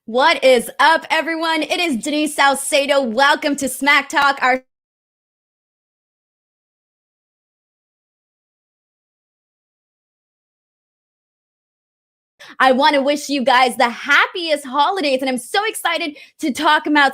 What is up, everyone? It is Denise Salcedo. Welcome to Smack Talk. I want to wish you guys the happiest holidays, and I'm so excited to talk about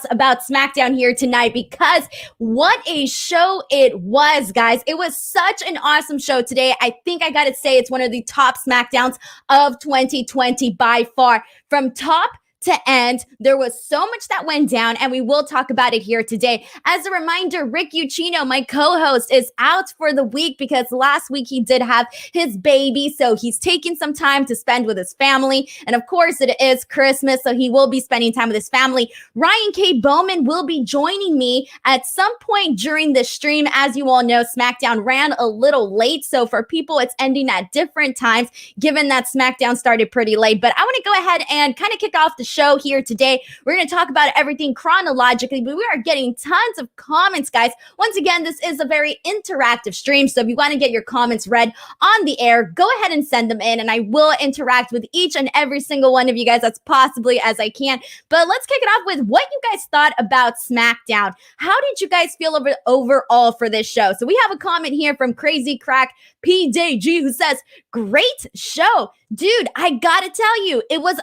SmackDown here tonight because what a show it was, guys. It was such an awesome show today. I think I got to say it's one of the top SmackDowns of 2020 by far. From top to end, there was so much that went down, and we will talk about it here today. As a reminder, Rick Ucchino, my co-host, is out for the week because last week he did have his baby, so he's taking some time to spend with his family. And of course, it is Christmas, so he will be spending time with his family. Ryan K. Boman will be joining me at some point during this stream. As you all know, SmackDown ran a little late, so for people, it's ending at different times, given that SmackDown started pretty late. But I want to go ahead and kind of kick off the show here today. We're going to talk about everything chronologically, but we are getting tons of comments, guys. Once again, this is a very interactive stream, so if you want to get your comments read on the air, go ahead and send them in, and I will interact with each and every single one of you guys as possibly as I can. But let's kick it off with what you guys thought about SmackDown. How did you guys feel overall for this show? So we have a comment here from Crazy Crack PJG who says, great show. Dude, I gotta tell you, it was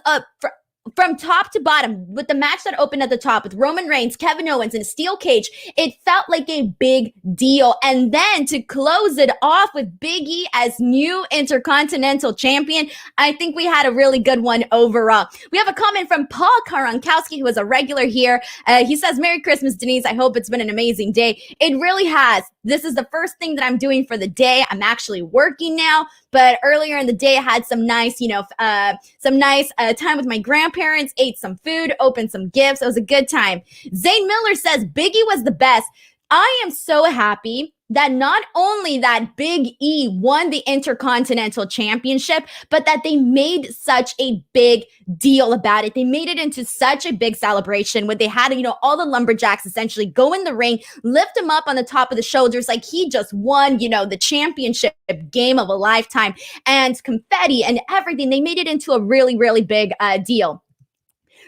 from top to bottom, with the match that opened at the top with Roman Reigns, Kevin Owens, and a steel cage, it felt like a big deal. And then to close it off with Big E as new Intercontinental Champion, I think we had a really good one overall. We have a comment from Paul Karankowski, who is a regular here. He says, Merry Christmas, Denise. I hope it's been an amazing day. It really has. This is the first thing that I'm doing for the day. I'm actually working now, but earlier in the day, I had some nice, time with my grandparents, ate some food, opened some gifts. It was a good time. Zane Miller says, Biggie was the best. I am so happy that not only that Big E won the Intercontinental Championship, but that they made such a big deal about it. They made it into such a big celebration when they had, all the Lumberjacks essentially go in the ring, lift him up on the top of the shoulders like he just won, the championship game of a lifetime, and confetti and everything. They made it into a really, really big deal.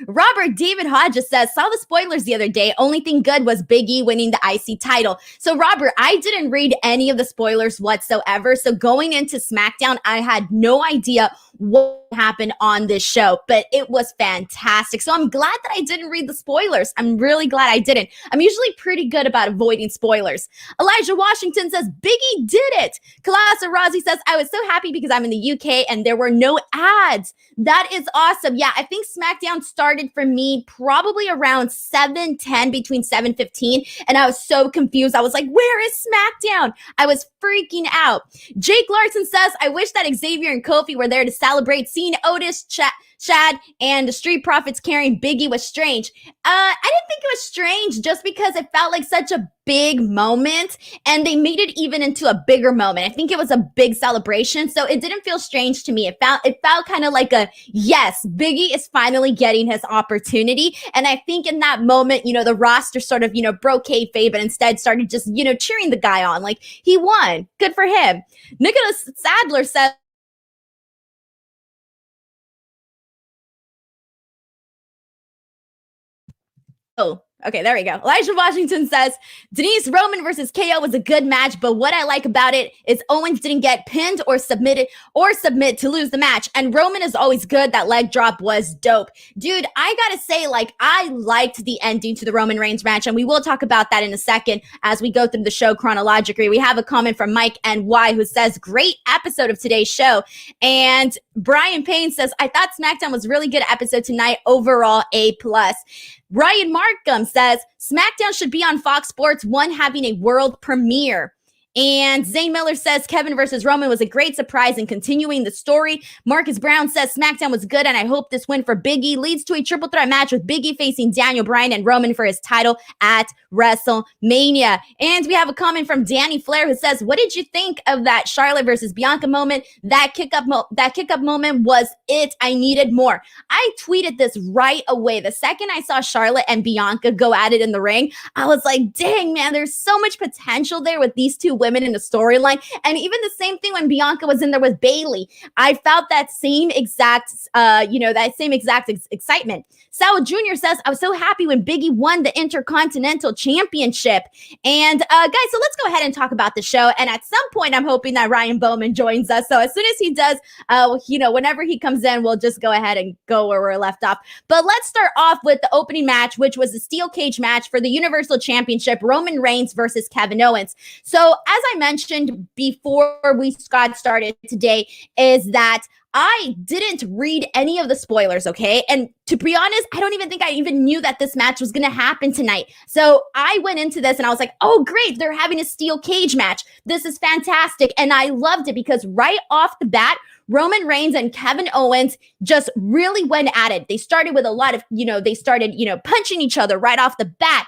Robert David Hodges says, saw the spoilers the other day. Only thing good was Big E winning the IC title. So Robert, I didn't read any of the spoilers whatsoever. So going into SmackDown, I had no idea what happened on this show, but it was fantastic. So I'm glad that I didn't read the spoilers. I'm really glad I didn't. I'm usually pretty good about avoiding spoilers. Elijah Washington says, Biggie did it. Kalasa Razi says, I was so happy because I'm in the UK and there were no ads. That is awesome. Yeah, I think SmackDown started for me probably around 7:10, between 7:15, and I was so confused. I was like, where is SmackDown? I was freaking out. Jake Larson says, I wish that Xavier and Kofi were there to celebrate. Seeing Otis, Chad, and the Street Profits carrying Biggie was strange. I didn't think it was strange just because it felt like such a big moment, and they made it even into a bigger moment. I think it was a big celebration, so it didn't feel strange to me. It felt kind of like a, yes, Biggie is finally getting his opportunity. And I think in that moment, the roster sort of, broke kayfabe and instead started just, cheering the guy on. Like, he won. Good for him. Nicholas Sadler says, oh, okay, there we go. Elijah Washington says, Denise, Roman versus KO was a good match, but what I like about it is Owens didn't get pinned or submit to lose the match. And Roman is always good. That leg drop was dope. Dude, I gotta say, I liked the ending to the Roman Reigns match, and we will talk about that in a second as we go through the show chronologically. We have a comment from Mike NY who says, great episode of today's show. And Brian Payne says, I thought SmackDown was a really good episode tonight. Overall, A+. Ryan Markham says, SmackDown should be on Fox Sports 1 having a world premiere. And Zane Miller says Kevin versus Roman was a great surprise in continuing the story. Marcus Brown says SmackDown was good, and I hope this win for Big E leads to a triple threat match with Big E facing Daniel Bryan and Roman for his title at WrestleMania. And we have a comment from Danny Flair who says, what did you think of that Charlotte versus Bianca moment? That kick up moment was it. I needed more. I tweeted this right away. The second I saw Charlotte and Bianca go at it in the ring, I was like, dang, man, there's so much potential there with these two women in the storyline. And even the same thing when Bianca was in there with Bayley. I felt that same exact, excitement. Sal Jr. says, I was so happy when Biggie won the Intercontinental Championship. And guys, so let's go ahead and talk about the show. And at some point, I'm hoping that Ryan Boman joins us. So as soon as he does, whenever he comes in, we'll just go ahead and go where we're left off. But let's start off with the opening match, which was a steel cage match for the Universal Championship, Roman Reigns versus Kevin Owens. So as I mentioned before we got started today, is that I didn't read any of the spoilers, okay? And to be honest, I don't even think I even knew that this match was going to happen tonight. So I went into this and I was like, oh, great, they're having a steel cage match. This is fantastic. And I loved it because right off the bat, Roman Reigns and Kevin Owens just really went at it. They started with a lot of, punching each other right off the bat.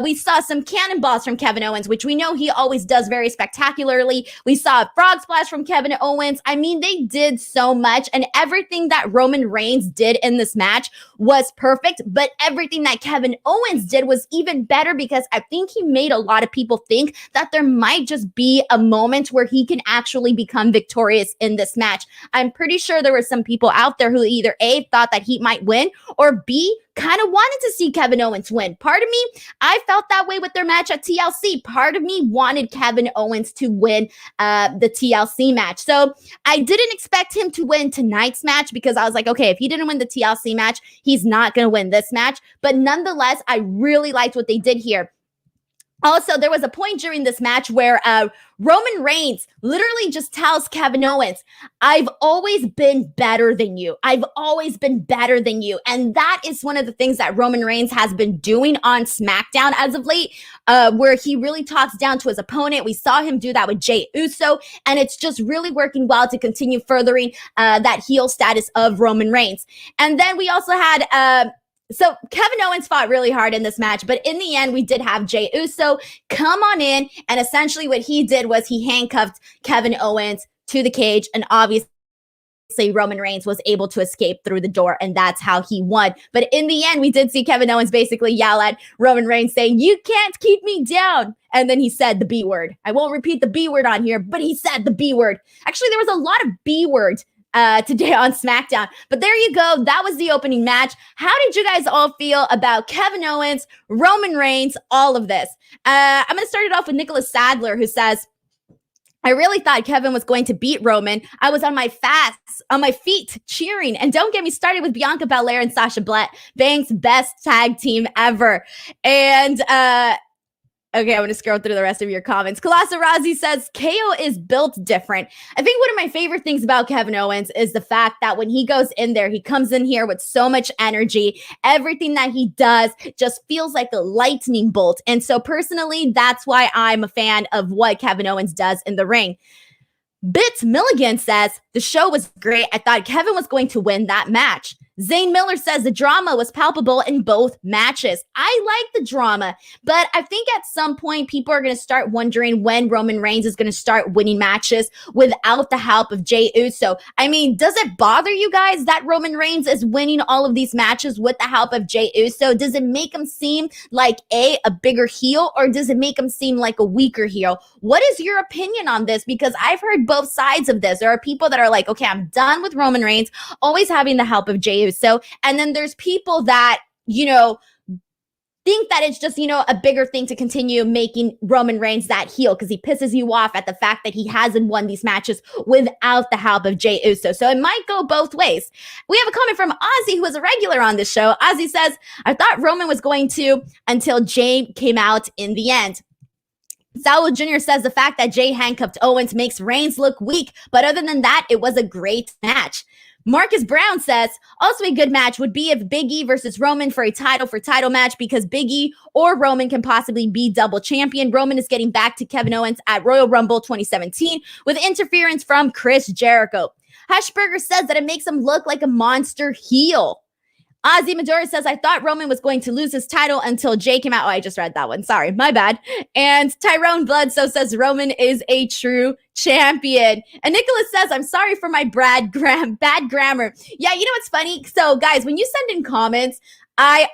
We saw some cannonballs from Kevin Owens, which we know he always does very spectacularly. We saw a frog splash from Kevin Owens. I mean, they did so much, and everything that Roman Reigns did in this match was perfect, but everything that Kevin Owens did was even better because I think he made a lot of people think that there might just be a moment where he can actually become victorious in this match. I'm pretty sure there were some people out there who either A, thought that he might win, or B, kind of wanted to see Kevin Owens win. Part of me, I felt that way with their match at TLC. Part of me wanted Kevin Owens to win the TLC match. So I didn't expect him to win tonight's match because I was like, okay, if he didn't win the TLC match, he's not going to win this match. But nonetheless, I really liked what they did here. Also, there was a point during this match where Roman Reigns literally just tells Kevin Owens, I've always been better than you. I've always been better than you. And that is one of the things that Roman Reigns has been doing on SmackDown as of late, where he really talks down to his opponent. We saw him do that with Jey Uso, and it's just really working well to continue furthering that heel status of Roman Reigns. And then we also had... So Kevin Owens fought really hard in this match, but in the end, we did have Jey Uso come on in, and essentially what he did was he handcuffed Kevin Owens to the cage, and obviously Roman Reigns was able to escape through the door, and that's how he won. But in the end, we did see Kevin Owens basically yell at Roman Reigns saying, you can't keep me down. And then he said the B word. I won't repeat the B word on here, but he said the B word. Actually, there was a lot of B words today on SmackDown. But there you go. That was the opening match. How did you guys all feel about Kevin Owens, Roman Reigns, all of this? I'm going to start it off with Nicholas Sadler, who says, I really thought Kevin was going to beat Roman. I was on my feet cheering. And don't get me started with Bianca Belair and Sasha Banks, best tag team ever. And okay, I'm going to scroll through the rest of your comments. Kalasa Razi says, KO is built different. I think one of my favorite things about Kevin Owens is the fact that when he goes in there, he comes in here with so much energy. Everything that he does just feels like a lightning bolt. And so personally, that's why I'm a fan of what Kevin Owens does in the ring. Bits Milligan says, the show was great. I thought Kevin was going to win that match. Zane Miller says the drama was palpable in both matches. I like the drama, but I think at some point people are going to start wondering when Roman Reigns is going to start winning matches without the help of Jey Uso. I mean, does it bother you guys that Roman Reigns is winning all of these matches with the help of Jey Uso? Does it make him seem like a bigger heel, or does it make him seem like a weaker heel? What is your opinion on this? Because I've heard both sides of this. There are people that are like, okay, I'm done with Roman Reigns always having the help of Jey Uso. And then there's people that, think that it's just, a bigger thing to continue making Roman Reigns that heel because he pisses you off at the fact that he hasn't won these matches without the help of Jey Uso. So it might go both ways. We have a comment from Ozzy, who is a regular on this show. Ozzy says, I thought Roman was going to until Jey came out in the end. Saul Jr. says the fact that Jey handcuffed Owens makes Reigns look weak, but other than that, it was a great match. Marcus Brown says, also a good match would be if Big E versus Roman for a title match because Big E or Roman can possibly be double champion. Roman is getting back to Kevin Owens at Royal Rumble 2017 with interference from Chris Jericho. Hushberger says that it makes him look like a monster heel. Ozzy Madura says, I thought Roman was going to lose his title until Jey came out. Oh, I just read that one. Sorry, my bad. And Tyrone Bloodso says, Roman is a true champion. And Nicholas says, I'm sorry for my bad grammar. Yeah, you know what's funny? So, guys, when you send in comments, I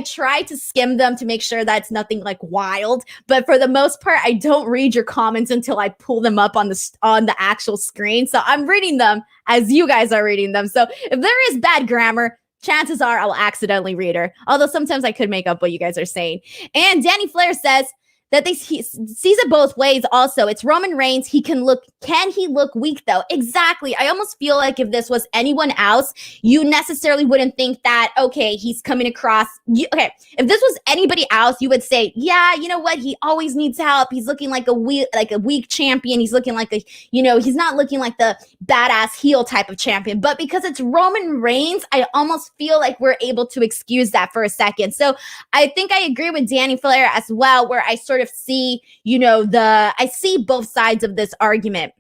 try to skim them to make sure that's nothing like wild, but for the most part, I don't read your comments until I pull them up on the actual screen. So I'm reading them as you guys are reading them. So if there is bad grammar, chances are I'll accidentally read her. Although sometimes I could make up what you guys are saying. And Danny Flair says that he sees it both ways also. It's Roman Reigns. Can he look weak though? Exactly. I almost feel like if this was anyone else, you necessarily wouldn't think that, okay, he's coming across. Okay, if this was anybody else, you would say, yeah, you know what? He always needs help. He's looking like a weak champion. He's looking like he's not looking like the badass heel type of champion. But because it's Roman Reigns, I almost feel like we're able to excuse that for a second. So I think I agree with Danny Flair as well, where I sort of see, I see both sides of this argument.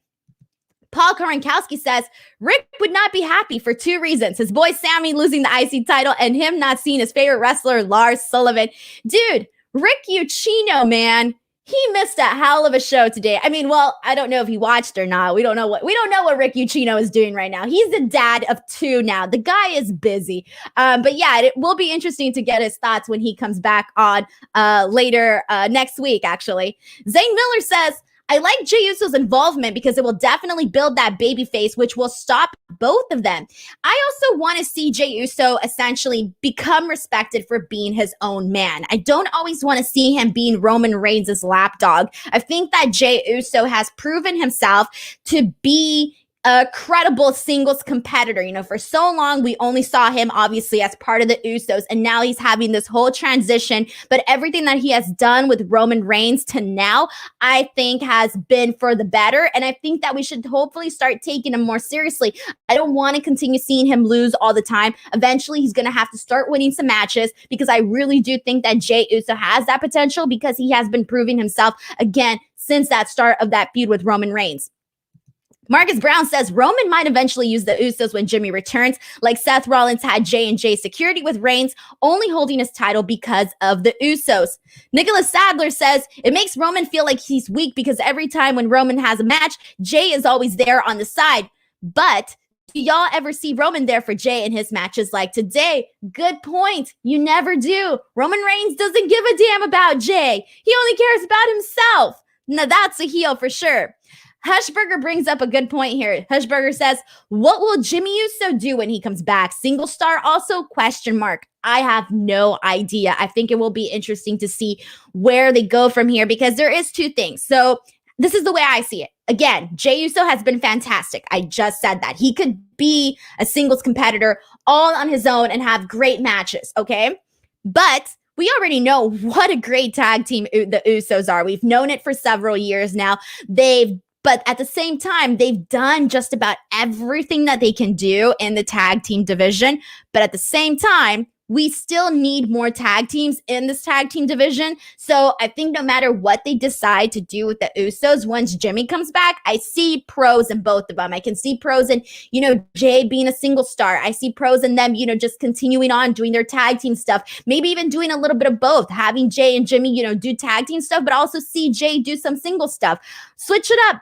Paul Karankowski says, Rick would not be happy for two reasons. His boy Sami losing the IC title and him not seeing his favorite wrestler, Lars Sullivan. Dude, Rick Ucchino, man, he missed a hell of a show today. I mean, well, I don't know if he watched or not. We don't know what Rick Ucchino is doing right now. He's the dad of two now. The guy is busy. But yeah, it will be interesting to get his thoughts when he comes back on later next week, actually. Zane Miller says, I like Jey Uso's involvement because it will definitely build that baby face, which will stop both of them. I also want to see Jey Uso essentially become respected for being his own man. I don't always want to see him being Roman Reigns' lapdog. I think that Jey Uso has proven himself to be a credible singles competitor. For so long, we only saw him obviously as part of the Usos, and now he's having this whole transition. But everything that he has done with Roman Reigns to now, I think has been for the better. And I think that we should hopefully start taking him more seriously. I don't want to continue seeing him lose all the time. Eventually, he's going to have to start winning some matches because I really do think that Jey Uso has that potential because he has been proving himself again since that start of that feud with Roman Reigns. Marcus Brown says Roman might eventually use the Usos when Jimmy returns, like Seth Rollins had J&J security with Reigns, only holding his title because of the Usos. Nicholas Sadler says it makes Roman feel like he's weak because every time when Roman has a match, Jey is always there on the side. But do y'all ever see Roman there for Jey in his matches like today? Good point. You never do. Roman Reigns doesn't give a damn about Jey. He only cares about himself. Now that's a heel for sure. Hushberger brings up a good point here. Hushberger says, what will Jimmy Uso do when he comes back? Single star also? ? I have no idea. I think it will be interesting to see where they go from here because there is two things. So this is the way I see it. Again, Jey Uso has been fantastic. I just said that. He could be a singles competitor all on his own and have great matches, okay? But we already know what a great tag team the Usos are. We've known it for several years now. But at the same time, they've done just about everything that they can do in the tag team division. But at the same time, we still need more tag teams in this tag team division. So I think no matter what they decide to do with the Usos, once Jimmy comes back, I see pros in both of them. I can see pros in, Jey being a single star. I see pros in them, just continuing on doing their tag team stuff. Maybe even doing a little bit of both, having Jey and Jimmy, do tag team stuff, but also see Jey do some single stuff. Switch it up.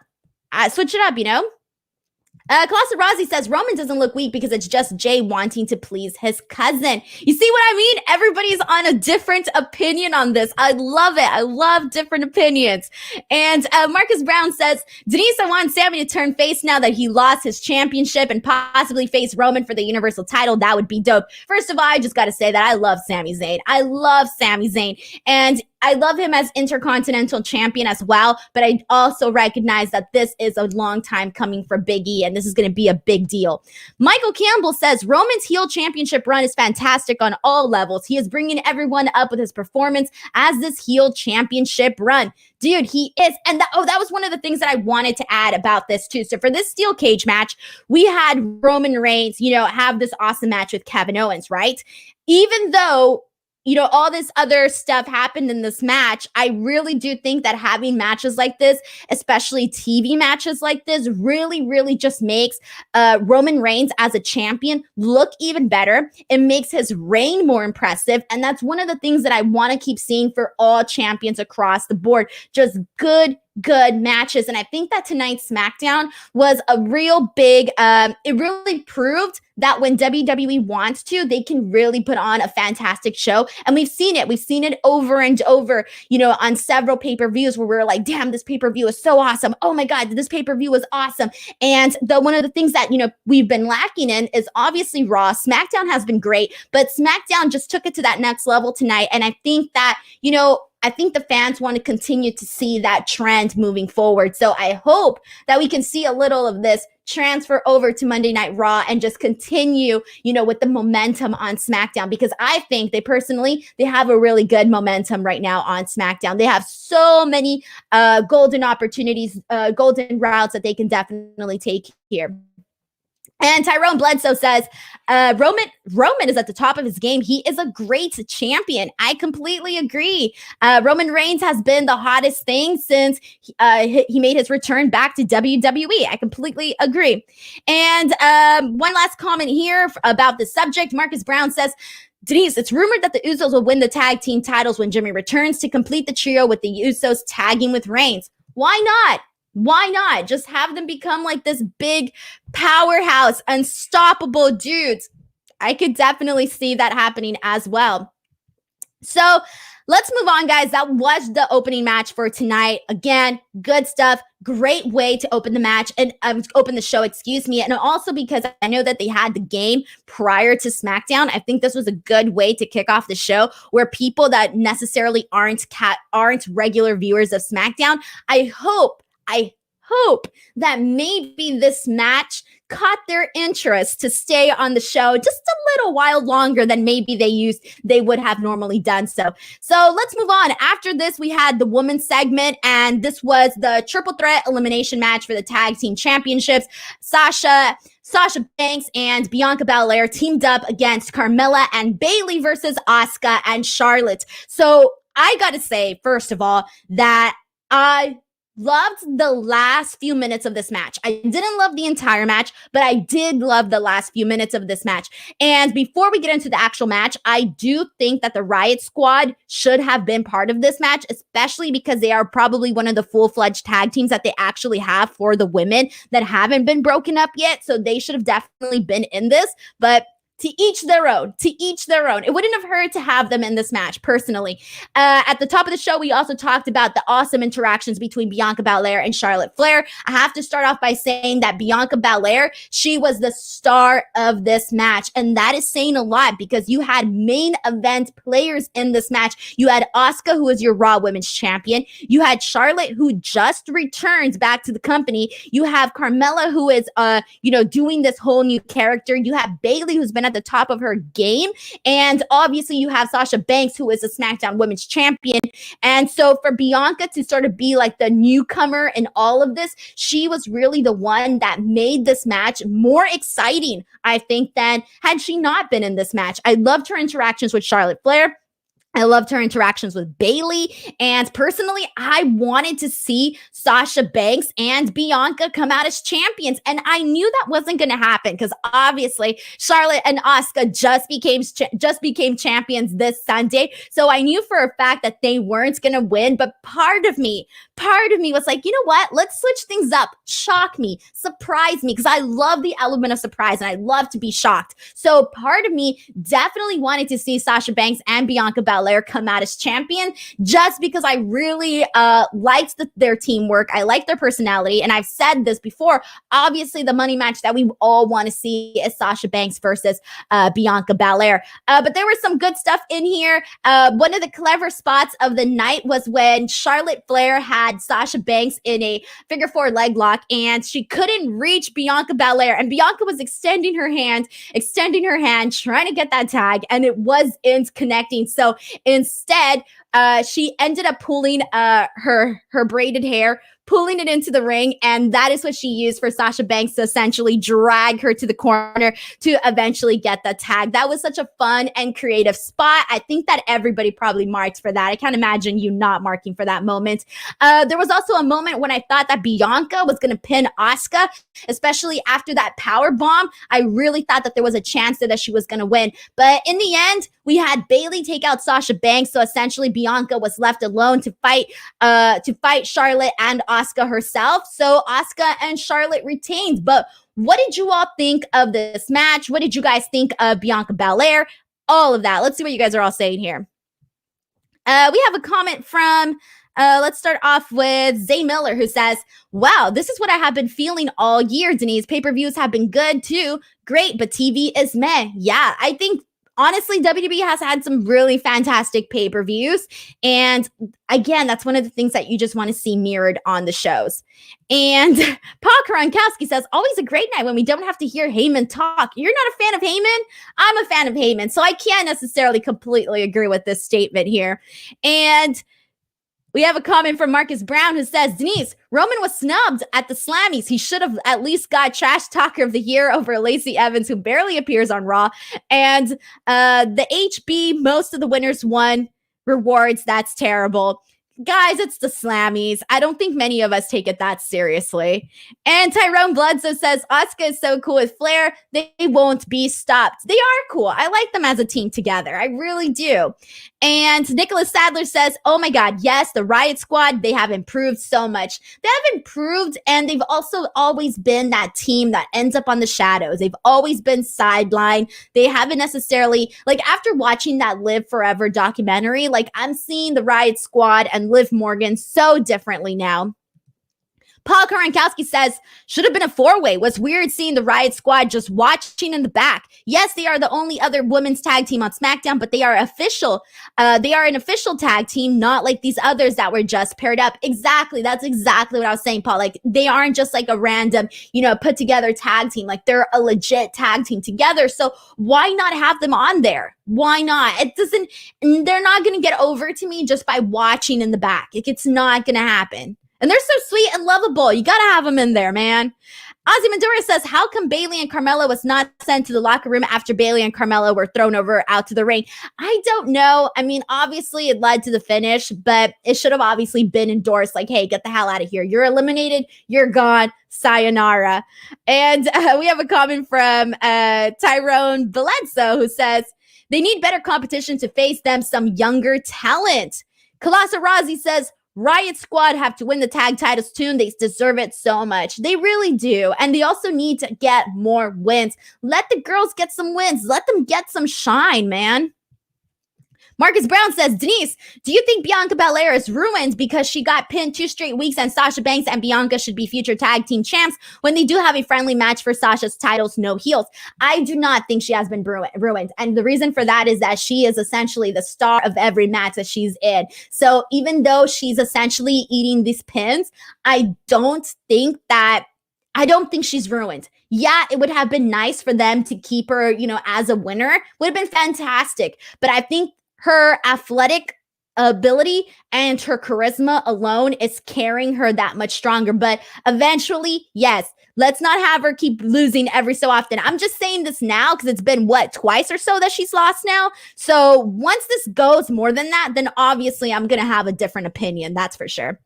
Clausa Rossi says Roman doesn't look weak because it's just Jey wanting to please his cousin. You see what I mean? Everybody's on a different opinion on this. I love it. I love different opinions. And Marcus Brown says, Denise, I want Sami to turn face now that he lost his championship and possibly face Roman for the Universal title. That would be dope. First of all, I just got to say that I love Sami Zayn. And I love him as Intercontinental champion as well, but I also recognize that this is a long time coming for Big E, and this is going to be a big deal. Michael Campbell says Roman's heel championship run is fantastic on all levels. He is bringing everyone up with his performance as this heel championship run. Dude, he is. And that was one of the things that I wanted to add about this too. So for this steel cage match, we had Roman Reigns, have this awesome match with Kevin Owens, right? Even though all this other stuff happened in this match. I really do think that having matches like this, especially TV matches like this, really, really just makes Roman Reigns as a champion look even better. It makes his reign more impressive. And that's one of the things that I want to keep seeing for all champions across the board. Just good matches. And I think that tonight's SmackDown was a real big, it really proved that when WWE wants to, they can really put on a fantastic show. And we've seen it. We've seen it over and over, on several pay-per-views where we're like, damn, this pay-per-view is so awesome. Oh my God, this pay-per-view was awesome. And one of the things that, we've been lacking in is obviously Raw. SmackDown has been great, but SmackDown just took it to that next level tonight. And I think that, I think the fans want to continue to see that trend moving forward. So I hope that we can see a little of this transfer over to Monday Night Raw and just continue, with the momentum on SmackDown, because I think they have a really good momentum right now on SmackDown. They have so many golden opportunities, golden routes that they can definitely take here. And Tyrone Bledsoe says, Roman is at the top of his game. He is a great champion. I completely agree. Roman Reigns has been the hottest thing since he made his return back to WWE. I completely agree. And one last comment here about the subject. Marcus Brown says, Denise, it's rumored that the Usos will win the tag team titles when Jimmy returns to complete the trio with the Usos tagging with Reigns. Why not? Why not? Just have them become like this big powerhouse, unstoppable dudes. I could definitely see that happening as well. So let's move on, guys. That was the opening match for tonight. Again, good stuff. Great way to open the match and open the show, And also because I know that they had the game prior to SmackDown, I think this was a good way to kick off the show where people that necessarily aren't regular viewers of SmackDown, I hope that maybe this match caught their interest to stay on the show just a little while longer than maybe they would have normally done so. So let's move on. After this, we had the women's segment, and this was the triple threat elimination match for the tag team championships. Sasha Banks and Bianca Belair teamed up against Carmella and Bayley versus Asuka and Charlotte. So I gotta say, first of all, that I loved the last few minutes of this match. I didn't love the entire match, but I did love the last few minutes of this match. And before we get into the actual match, I do think that the Riot Squad should have been part of this match, especially because they are probably one of the full-fledged tag teams that they actually have for the women that haven't been broken up yet. So they should have definitely been in this, but to each their own. It wouldn't have hurt to have them in this match, personally. At the top of the show, we also talked about the awesome interactions between Bianca Belair and Charlotte Flair. I have to start off by saying that Bianca Belair, she was the star of this match. And that is saying a lot because you had main event players in this match. You had Asuka, who is your Raw Women's Champion. You had Charlotte, who just returned back to the company. You have Carmella, who is, doing this whole new character. You have Bayley, who's been at the top of her game. And obviously you have Sasha Banks, who is a SmackDown Women's Champion. And so for Bianca to sort of be like the newcomer in all of this, she was really the one that made this match more exciting, I think, than had she not been in this match. I loved her interactions with Charlotte Flair. I loved her interactions with Bayley. And personally, I wanted to see Sasha Banks and Bianca come out as champions. And I knew that wasn't going to happen because obviously Charlotte and Asuka just became champions this Sunday. So I knew for a fact that they weren't going to win. But part of me was like, you know what? Let's switch things up. Shock me, surprise me, because I love the element of surprise and I love to be shocked. So part of me definitely wanted to see Sasha Banks and Bianca Belair come out as champion just because I really liked their teamwork. I like their personality. And I've said this before, obviously the money match that we all want to see is Sasha Banks versus Bianca Belair. But there was some good stuff in here. One of the clever spots of the night was when Charlotte Flair had Sasha Banks in a figure four leg lock and she couldn't reach Bianca Belair. And Bianca was extending her hand, trying to get that tag, and it wasn't connecting. So instead, she ended up pulling her braided hair pulling it into the ring, and that is what she used for Sasha Banks to essentially drag her to the corner to eventually get the tag. That was such a fun and creative spot. I think that everybody probably marked for that. I can't imagine you not marking for that moment. There was also a moment when I thought that Bianca was going to pin Asuka, especially after that power bomb. I really thought that there was a chance that she was going to win. But in the end, we had Bayley take out Sasha Banks. So essentially Bianca was left alone to fight Charlotte and Asuka herself. So Asuka and Charlotte retained. But what did you all think of this match? What did you guys think of Bianca Belair? All of that. Let's see what you guys are all saying here. We have a comment from, let's start off with Zay Miller, who says, wow, this is what I have been feeling all year, Denise. Pay-per-views have been good too. Great, but TV is meh. Yeah, I think honestly, WWE has had some really fantastic pay-per-views. And again, that's one of the things that you just want to see mirrored on the shows. And Paul Koronkowski says, always a great night when we don't have to hear Heyman talk. You're not a fan of Heyman? I'm a fan of Heyman. So I can't necessarily completely agree with this statement here. And we have a comment from Marcus Brown who says, Denise, Roman was snubbed at the Slammies. He should have at least got Trash Talker of the Year over Lacey Evans, who barely appears on Raw. And the HB, most of the winners won rewards. That's terrible. Guys, it's the Slammies. I don't think many of us take it that seriously. And Tyrone Bloodso says, Asuka is so cool with Flair. They won't be stopped. They are cool. I like them as a team together. I really do. And Nicholas Sadler says, oh my God, yes, the Riot Squad, they have improved so much. They have improved, and they've also always been that team that ends up on the shadows. They've always been sidelined. They haven't necessarily, like after watching that Live Forever documentary, like I'm seeing the Riot Squad and Liv Morgan so differently now. Paul Koronkowski says, should have been a four-way. Was weird seeing the Riot Squad just watching in the back. Yes, they are the only other women's tag team on SmackDown, but they are official. They are an official tag team, not like these others that were just paired up. Exactly. That's exactly what I was saying, Paul. Like, they aren't just like a random, put together tag team. Like, they're a legit tag team together. So why not have them on there? Why not? They're not going to get over to me just by watching in the back. It's not going to happen. And they're so sweet and lovable. You got to have them in there, man. Ozzy Madura says, how come Bayley and Carmella was not sent to the locker room after Bayley and Carmella were thrown over out to the ring? I don't know. I mean, obviously it led to the finish, but it should have obviously been endorsed like, hey, get the hell out of here. You're eliminated. You're gone. Sayonara. And we have a comment from Tyrone Valenzo, who says, they need better competition to face them some younger talent. Kalasa Razi says, Riot Squad have to win the tag titles too. They deserve it so much. They really do. And they also need to get more wins. Let the girls get some wins. Let them get some shine, man. Marcus Brown says, Denise, do you think Bianca Belair is ruined because she got pinned 2 straight weeks and Sasha Banks and Bianca should be future tag team champs when they do have a friendly match for Sasha's titles, no heels? I do not think she has been ruined. And the reason for that is that she is essentially the star of every match that she's in. So even though she's essentially eating these pins, I don't think she's ruined. Yeah, it would have been nice for them to keep her, as a winner. Would have been fantastic. But I think her athletic ability and her charisma alone is carrying her that much stronger. But eventually, yes, let's not have her keep losing every so often. I'm just saying this now because it's been, twice or so that she's lost now. So once this goes more than that, then obviously I'm going to have a different opinion. That's for sure.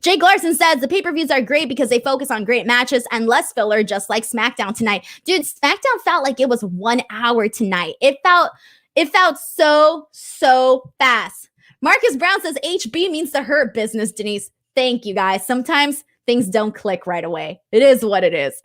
Jake Larson says the pay-per-views are great because they focus on great matches and less filler, just like SmackDown tonight. Dude, SmackDown felt like it was 1 hour tonight. It felt so fast. Marcus Brown says HB means the hurt business, Denise. Thank you, guys. Sometimes things don't click right away. It is what it is.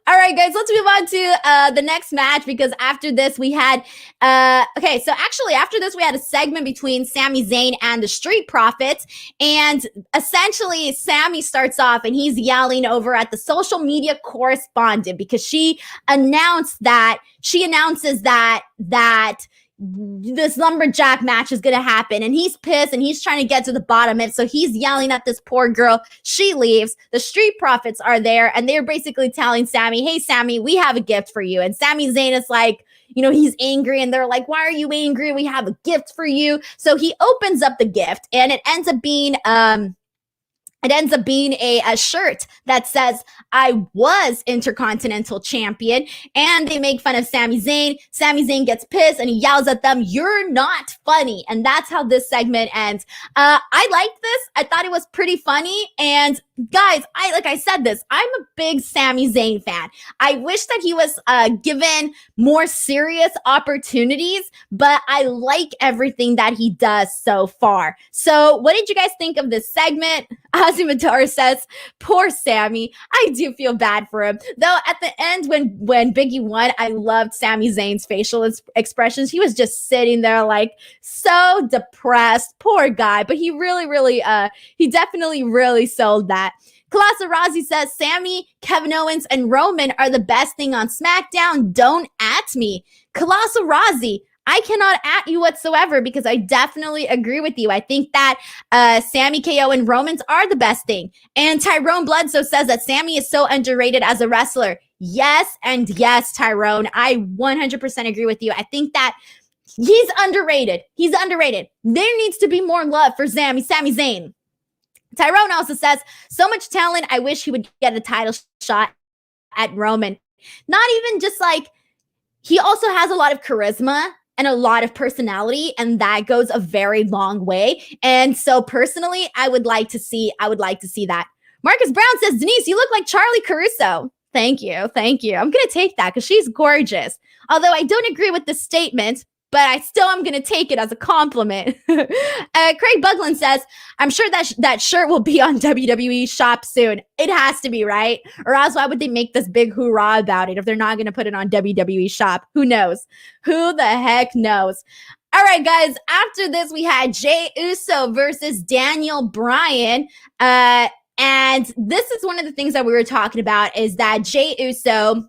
All right, guys, let's move on to the next match because after this we had, after this we had a segment between Sami Zayn and the Street Profits. And essentially Sami starts off and he's yelling over at the social media correspondent because she announces that this lumberjack match is going to happen and he's pissed and he's trying to get to the bottom of it. So he's yelling at this poor girl. She leaves. The Street Profits are there and they're basically telling Sami, hey, Sami, we have a gift for you. And Sami Zayn is like, he's angry and they're like, why are you angry? We have a gift for you. So he opens up the gift and it ends up being, It ends up being a shirt that says, I was Intercontinental Champion. And they make fun of Sami Zayn. Sami Zayn gets pissed and he yells at them, you're not funny. And that's how this segment ends. I liked this. I thought it was pretty funny. And guys, like I said this, I'm a big Sami Zayn fan. I wish that he was given more serious opportunities, but I like everything that he does so far. So what did you guys think of this segment? Azimutar says, poor Sami. I do feel bad for him. Though at the end when Biggie won, I loved Sami Zayn's facial expressions. He was just sitting there like so depressed. Poor guy. But he he definitely really sold that. Kalasa Razi says, Sami, Kevin Owens, and Roman are the best thing on SmackDown. Don't at me. Kalasa Razi, I cannot at you whatsoever because I definitely agree with you. I think that Sami, KO, and Romans are the best thing. And Tyrone Bledsoe says that Sami is so underrated as a wrestler. Yes, and yes, Tyrone. I 100% agree with you. I think that he's underrated. He's underrated. There needs to be more love for Sami Zayn. Tyrone also says, so much talent. I wish he would get a title shot at Roman. Not even just like, he also has a lot of charisma and a lot of personality, and that goes a very long way. And so personally, I would like to see that. Marcus Brown says, Denise, you look like Charlie Caruso. Thank you. I'm going to take that because she's gorgeous. Although I don't agree with the statement, but I still am going to take it as a compliment. Craig Buglin says, I'm sure that shirt will be on WWE Shop soon. It has to be, right? Or else why would they make this big hoorah about it if they're not going to put it on WWE Shop? Who knows? Who the heck knows? All right, guys. After this, we had Jey Uso versus Daniel Bryan. And this is one of the things that we were talking about is that Jey Uso,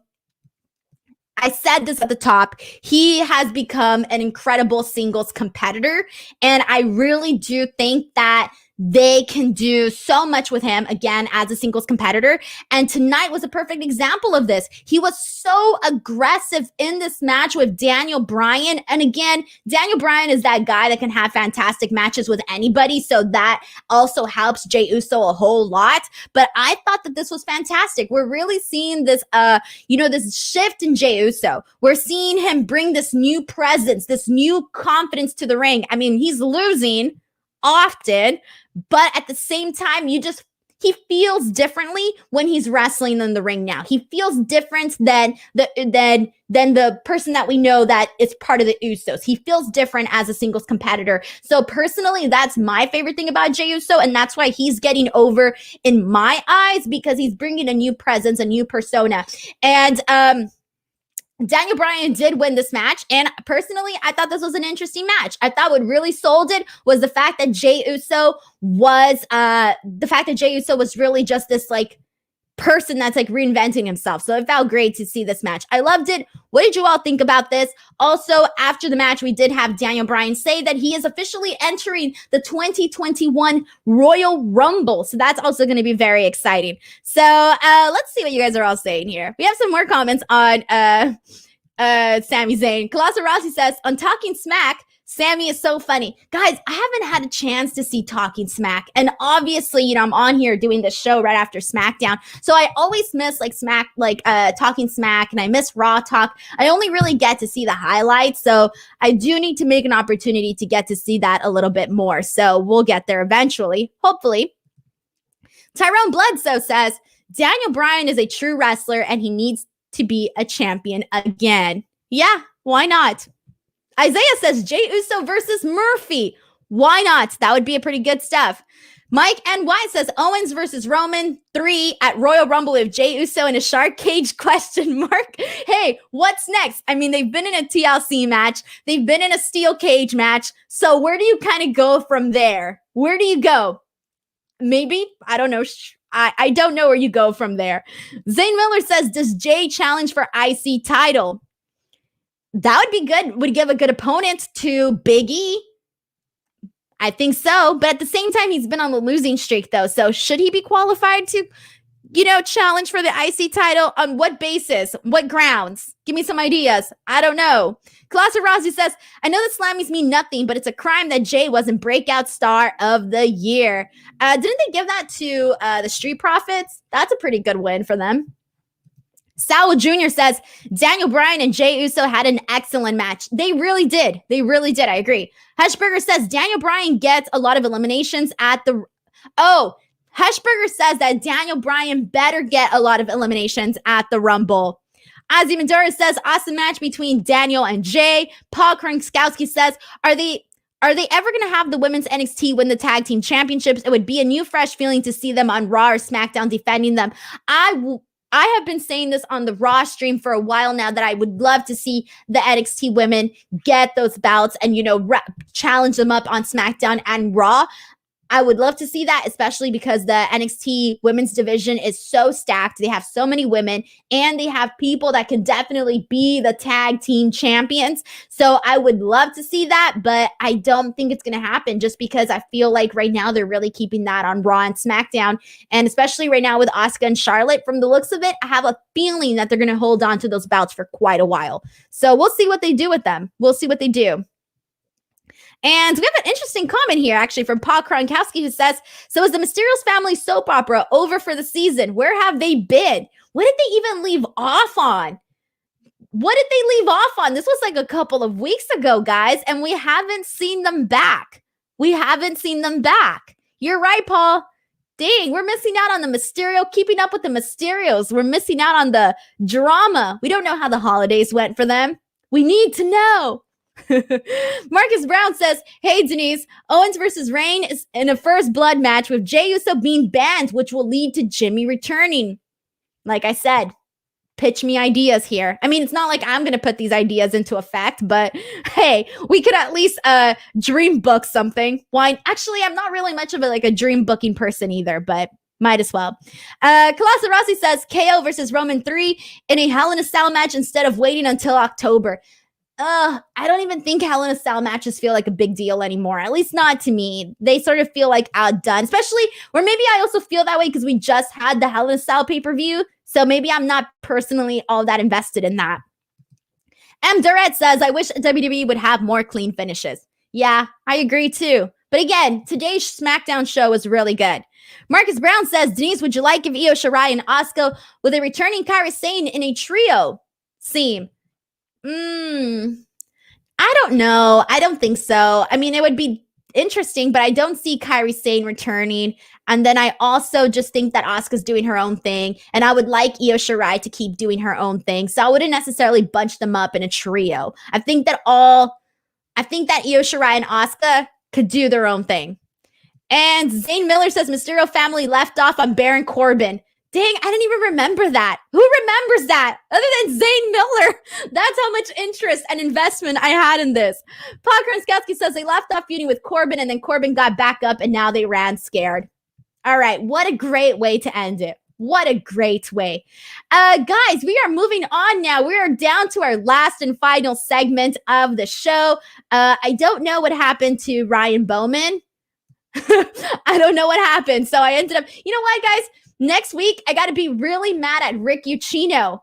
I said this at the top, he has become an incredible singles competitor. And I really do think that they can do so much with him, again, as a singles competitor. And tonight was a perfect example of this. He was so aggressive in this match with Daniel Bryan. And again, Daniel Bryan is that guy that can have fantastic matches with anybody. So that also helps Jey Uso a whole lot. But I thought that this was fantastic. We're really seeing this, this shift in Jey Uso. We're seeing him bring this new presence, this new confidence to the ring. I mean, he's losing often, but at the same time, he feels differently when he's wrestling in the ring now. He feels different than the person that we know that is part of the Usos. He feels different as a singles competitor. So personally, that's my favorite thing about Jey Uso, and that's why he's getting over in my eyes, because he's bringing a new presence, a new persona. And Daniel Bryan did win this match, and personally, I thought this was an interesting match. I thought what really sold it was the fact that Jey Uso was really just this like person that's like reinventing himself. So it felt great to see this match. I loved it. What did you all think about this? Also, after the match, we did have Daniel Bryan say that he is officially entering the 2021 Royal Rumble. So that's also going to be very exciting. So let's see what you guys are all saying here. We have some more comments on Sami Zayn. Colossus Rossi says, on Talking Smack, Sami is so funny. Guys, I haven't had a chance to see Talking Smack. And obviously, I'm on here doing this show right after SmackDown. So I always miss Talking Smack, and I miss Raw Talk. I only really get to see the highlights. So I do need to make an opportunity to get to see that a little bit more. So we'll get there eventually, hopefully. Tyrone Bledsoe says, Daniel Bryan is a true wrestler and he needs to be a champion again. Yeah, why not? Isaiah says Jey Uso versus Murphy. Why not? That would be a pretty good stuff. Mike NY says Owens versus Roman 3 at Royal Rumble with Jey Uso in a shark cage ? Hey, what's next? I mean, they've been in a TLC match. They've been in a steel cage match. So where do you kind of go from there? Where do you go? Maybe, I don't know. I don't know where you go from there. Zane Miller says, does Jey challenge for IC title? That would be good. Would give a good opponent to Big E. I think so. But at the same time, he's been on the losing streak, though. So should he be qualified to challenge for the IC title on what basis? What grounds? Give me some ideas. I don't know. Colossus Rossi says, I know the Slammies mean nothing, but it's a crime that Jey wasn't breakout star of the year. Didn't they give that to the Street Profits? That's a pretty good win for them. Sal Jr. says, Daniel Bryan and Jey Uso had an excellent match. They really did. They really did. I agree. Hushberger says, Daniel Bryan gets a lot of eliminations at the... Oh, Hushberger says that Daniel Bryan better get a lot of eliminations at the Rumble. Ozzy Madura says, awesome match between Daniel and Jey. Paul Krankowski says, Are they ever going to have the women's NXT win the tag team championships? It would be a new, fresh feeling to see them on Raw or SmackDown defending them. I have been saying this on the Raw stream for a while now that I would love to see the NXT women get those belts and, challenge them up on SmackDown and Raw. I would love to see that, especially because the NXT women's division is so stacked. They have so many women and they have people that can definitely be the tag team champions. So I would love to see that, but I don't think it's going to happen just because I feel like right now they're really keeping that on Raw and SmackDown. And especially right now with Asuka and Charlotte, from the looks of it, I have a feeling that they're going to hold on to those belts for quite a while. So we'll see what they do with them. We'll see what they do. And we have an interesting comment here, actually, from Paul Kronkowski, who says, so is the Mysterios family soap opera over for the season? Where have they been? What did they even leave off on? What did they leave off on? This was like a couple of weeks ago, guys, and we haven't seen them back. We haven't seen them back. You're right, Paul. Dang, we're missing out on the Mysterio, keeping up with the Mysterios. We're missing out on the drama. We don't know how the holidays went for them. We need to know. Marcus Brown says, hey, Denise, Owens versus Reign is in a first blood match with Jey Uso being banned, which will lead to Jimmy returning. Like I said, pitch me ideas here. I mean, it's not like I'm going to put these ideas into effect, but hey, we could at least dream book something. Why? Actually, I'm not really much of a dream booking person either, but might as well. Colossus Rossi says, KO versus Roman 3 in a Hell in a Cell match instead of waiting until October. I don't even think Hell in a Cell matches feel like a big deal anymore. At least not to me. They sort of feel like outdone, especially, or maybe I also feel that way because we just had the Hell in a Cell pay-per-view. So maybe I'm not personally all that invested in that. M. Durrett says, I wish WWE would have more clean finishes. Yeah, I agree too. But again, today's SmackDown show was really good. Marcus Brown says, Denise, would you like if Io Shirai and Asuka with a returning Kairi Sane in a trio seem? I don't know. I don't think so. I mean, it would be interesting, but I don't see Kairi Sane returning. And then I also just think that Asuka's doing her own thing. And I would like Io Shirai to keep doing her own thing. So I wouldn't necessarily bunch them up in a trio. I think that Io Shirai and Asuka could do their own thing. And Zane Miller says Mysterio family left off on Baron Corbin. Dang, I didn't even remember that. Who remembers that? Other than Zane Miller. That's how much interest and investment I had in this. Paul Kranskowski says they left off feuding with Corbin and then Corbin got back up and now they ran scared. All right, what a great way to end it. What a great way. Guys, we are moving on now. We are down to our last and final segment of the show. I don't know what happened to Ryan Boman. I don't know what happened. So I ended up, you know what, guys? Next week, I got to be really mad at Rick Ucchino.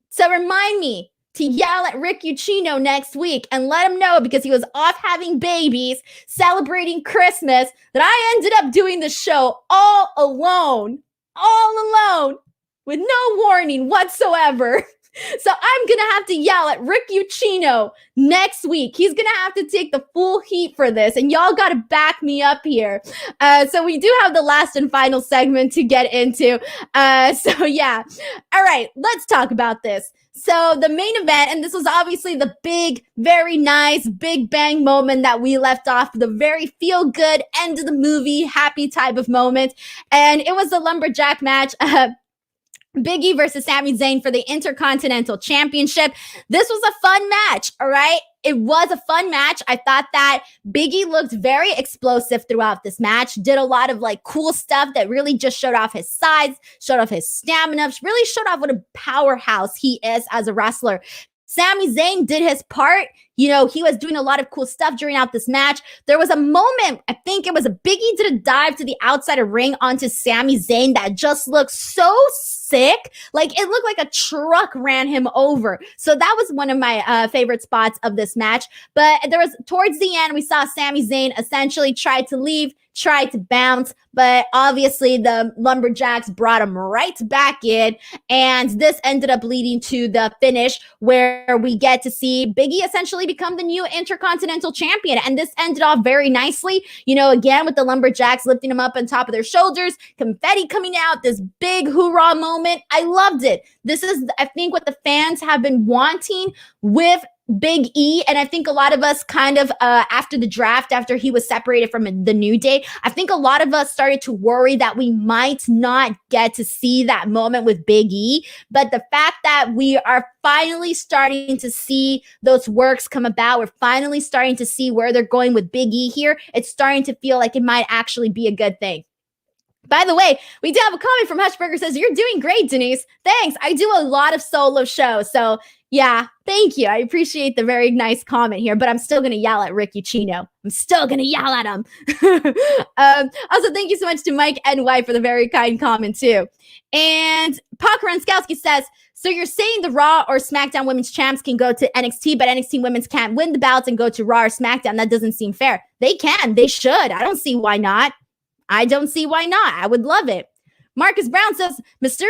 So remind me to yell at Rick Ucchino next week and let him know, because he was off having babies, celebrating Christmas, that I ended up doing the show all alone, with no warning whatsoever. So I'm going to have to yell at Rick Ucchino next week. He's going to have to take the full heat for this, and y'all got to back me up here. So we do have the last and final segment to get into. So yeah. All right, let's talk about this. So the main event, and this was obviously the big, very nice, big bang moment that we left off, the very feel-good end of the movie, happy type of moment. And it was the Lumberjack match. Big E versus Sami Zayn for the Intercontinental Championship. This was a fun match, all right? It was a fun match. I thought that Big E looked very explosive throughout this match, did a lot of cool stuff that really just showed off his size, showed off his stamina, really showed off what a powerhouse he is as a wrestler. Sami Zayn did his part. You know, he was doing a lot of cool stuff during out this match. There was a moment, I think it was a Biggie did a dive to the outside of ring onto Sami Zayn that just looked so sick. Like, it looked like a truck ran him over. So that was one of my favorite spots of this match. But there was, towards the end, we saw Sami Zayn essentially try to leave, try to bounce, but obviously the Lumberjacks brought him right back in, and this ended up leading to the finish where we get to see Big E essentially become the new Intercontinental Champion, and this ended off very nicely, you know, again with the Lumberjacks lifting him up on top of their shoulders, confetti coming out, this big hoorah moment. I loved it. This is, I think, what the fans have been wanting with Big E, and I think a lot of us kind of after the draft, after he was separated from the New Day, I think a lot of us started to worry that we might not get to see that moment with Big E, but the fact that we are finally starting to see those works come about, we're finally starting to see where they're going with Big E here, it's starting to feel like it might actually be a good thing. By the way, we do have a comment from Hushberger, says, "You're doing great, Denise." Thanks. I do a lot of solo shows. So yeah, thank you. I appreciate the very nice comment here, but I'm still going to yell at Ricky Chino. I'm still going to yell at him. Also, thank you so much to Mike NY for the very kind comment too. And Paul Karanskowski says, "So you're saying the Raw or SmackDown women's champs can go to NXT, but NXT women's can't win the belts and go to Raw or SmackDown? That doesn't seem fair." They can. They should. I don't see why not. I don't see why not. I would love it. Marcus Brown says, "Mysterio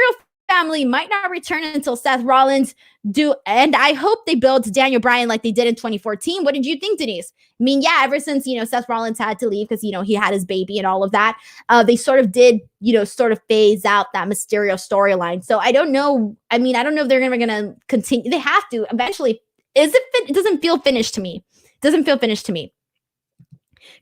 family might not return until Seth Rollins do, and I hope they build Daniel Bryan like they did in 2014. What did you think, Denise? I mean, yeah, ever since, you know, Seth Rollins had to leave because, you know, he had his baby and all of that, they sort of did, you know, sort of phase out that Mysterio storyline. So I don't know. I mean, I don't know if they're going to continue. They have to eventually. It doesn't feel finished to me. Doesn't feel finished to me.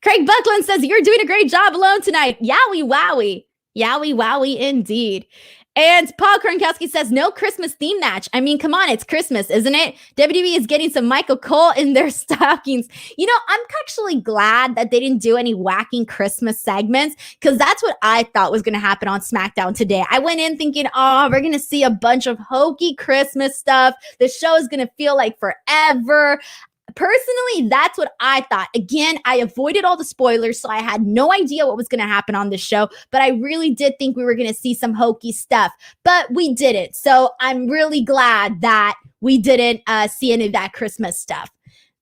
Craig Buckland says, "You're doing a great job alone tonight." Yowie wowie. Yowie wowie indeed. And Paul Kronkowski says, "No Christmas theme match." I mean, come on, it's Christmas, isn't it? WWE is getting some Michael Cole in their stockings. You know, I'm actually glad that they didn't do any whacking Christmas segments, because that's what I thought was going to happen on SmackDown today. I went in thinking, oh, we're going to see a bunch of hokey Christmas stuff. The show is going to feel like forever. Personally, that's what I thought. Again, I avoided all the spoilers, so I had no idea what was going to happen on this show, but I really did think we were going to see some hokey stuff, but we didn't. So I'm really glad that we didn't see any of that Christmas stuff.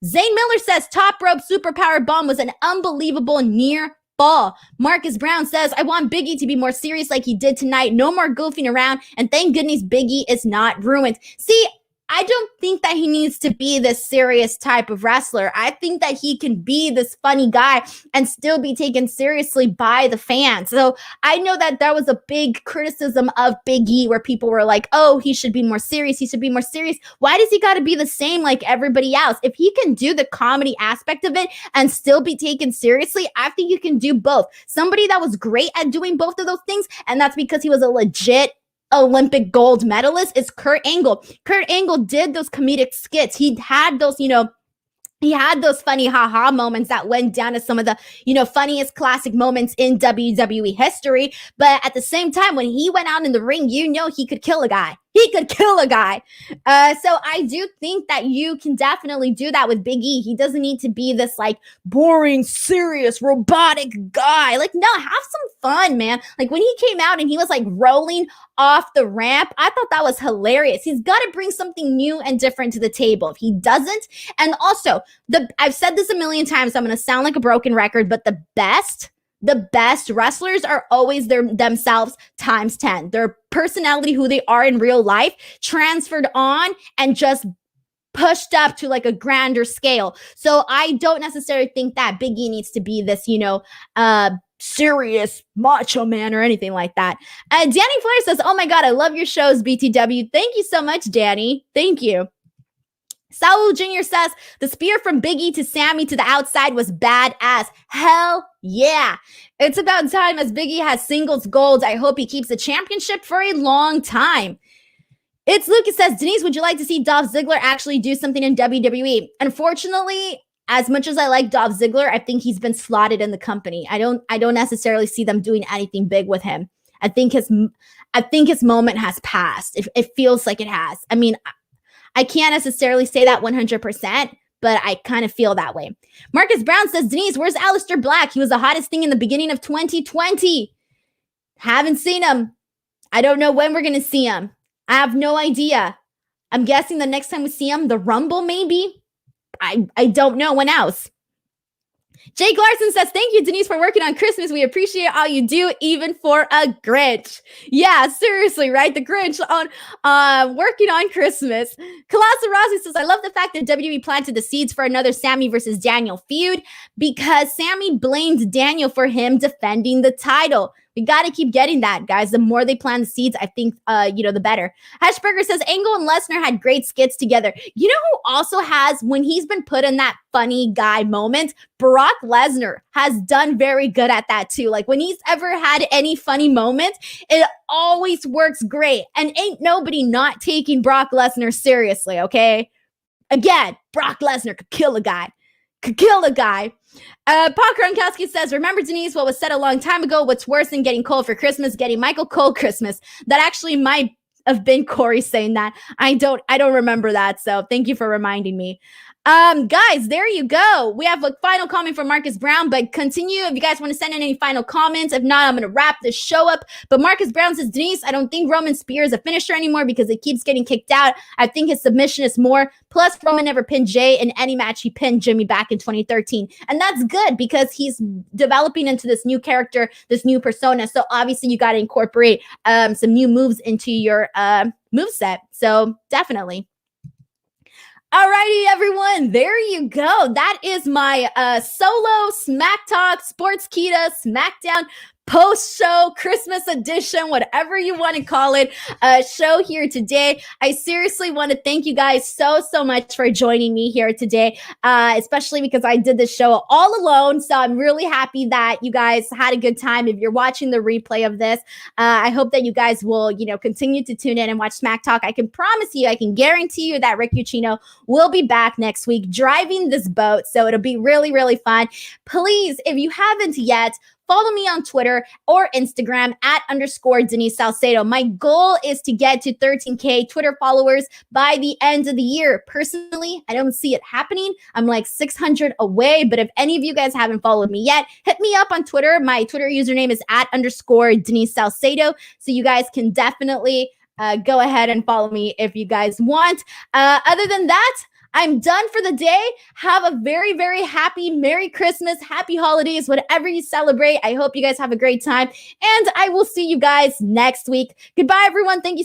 Zane Miller says, "Top rope superpower bomb was an unbelievable near fall." Marcus Brown says, "I want Big E to be more serious like he did tonight. No more goofing around, and thank goodness Big E is not ruined." See, I don't think that he needs to be this serious type of wrestler. I think that he can be this funny guy and still be taken seriously by the fans. So I know that there was a big criticism of Big E where people were like, oh, he should be more serious. He should be more serious. Why does he got to be the same like everybody else? If he can do the comedy aspect of it and still be taken seriously, I think you can do both. Somebody that was great at doing both of those things, and that's because he was a legit Olympic gold medalist, is Kurt Angle. Kurt Angle did those comedic skits. He had those, you know, he had those funny haha moments that went down as some of the, you know, funniest classic moments in WWE history. But at the same time, when he went out in the ring, you know, he could kill a guy. He could kill a guy. So I do think that you can definitely do that with Big E. He doesn't need to be this like boring, serious, robotic guy. Like, no, have some fun, man. Like when he came out and he was like rolling off the ramp, I thought that was hilarious. He's got to bring something new and different to the table. If he doesn't, and also I've said this a million times, so I'm going to sound like a broken record, but the best wrestlers are always themselves times 10. Their personality, who they are in real life, transferred on and just pushed up to like a grander scale. So I don't necessarily think that Big E needs to be this, you know, serious macho man or anything like that. Danny Flair says, "Oh my God, I love your shows, BTW." Thank you so much, Danny. Thank you. Saul Jr. says, "The spear from Big E to Sami to the outside was badass." Hell yeah. It's about time, as Big E has singles gold. I hope he keeps the championship for a long time. It's Lucas says, "Denise, would you like to see Dolph Ziggler actually do something in WWE?" Unfortunately, as much as I like Dolph Ziggler, I think he's been slotted in the company. I don't necessarily see them doing anything big with him. I think his moment has passed. It feels like it has. I mean, I can't necessarily say that 100%, but I kind of feel that way. Marcus Brown says, Denise, where's Aleister Black? He was the hottest thing in the beginning of 2020. Haven't seen him. I don't know when we're going to see him. I have no idea. I'm guessing the next time we see him, the Rumble maybe. I don't know when else. Jake Larson says, thank you, Denise, for working on Christmas. We appreciate all you do, even for a Grinch. Yeah, seriously, right? The Grinch on working on Christmas. Kalasa Rossi says, I love the fact that WWE planted the seeds for another Sami versus Daniel feud because Sami blamed Daniel for him defending the title. We got to keep getting that, guys. The more they plant the seeds, I think, the better. Hashburger says, Angle and Lesnar had great skits together. You know who also has, when he's been put in that funny guy moment, Brock Lesnar has done very good at that too. Like when he's ever had any funny moment, it always works great. And ain't nobody not taking Brock Lesnar seriously, okay? Again, Brock Lesnar could kill a guy. Paul Gronkowski says, remember, Denise, what was said a long time ago? What's worse than getting Cole for Christmas? Getting Michael Cole Christmas. That actually might have been Corey saying that. I don't remember that. So thank you for reminding me. Guys, there you go. We have a final comment from Marcus Brown, but continue if you guys want to send in any final comments. If not, I'm going to wrap this show up. But Marcus Brown says, Denise, I don't think Roman Spear is a finisher anymore because it keeps getting kicked out. I think his submission is more. Plus, Roman never pinned Jey in any match. He pinned Jimmy back in 2013. And that's good because he's developing into this new character, this new persona. So obviously you got to incorporate some new moves into your moveset. So definitely. Alrighty, everyone, there you go. That is my solo Smack Talk Sportskeeda SmackDown post-show Christmas edition, whatever you want to call it, show here today. I seriously want to thank you guys so much for joining me here today, especially because I did this show all alone. So I'm really happy that you guys had a good time. If you're watching the replay of this, I hope that you guys will, continue to tune in and watch Smack Talk. I can promise you, I can guarantee you that Rick Ucchino will be back next week driving this boat. So it'll be really fun. Please, if you haven't yet, follow me on Twitter or Instagram @_ Denise Salcedo. My goal is to get to 13K Twitter followers by the end of the year. Personally, I don't see it happening. I'm like 600 away, but if any of you guys haven't followed me yet, hit me up on Twitter. My Twitter username is @_ Denise Salcedo. So you guys can definitely go ahead and follow me if you guys want. Other than that, I'm done for the day. Have a very happy Merry Christmas, happy holidays, whatever you celebrate. I hope you guys have a great time, and I will see you guys next week. Goodbye, everyone. Thank you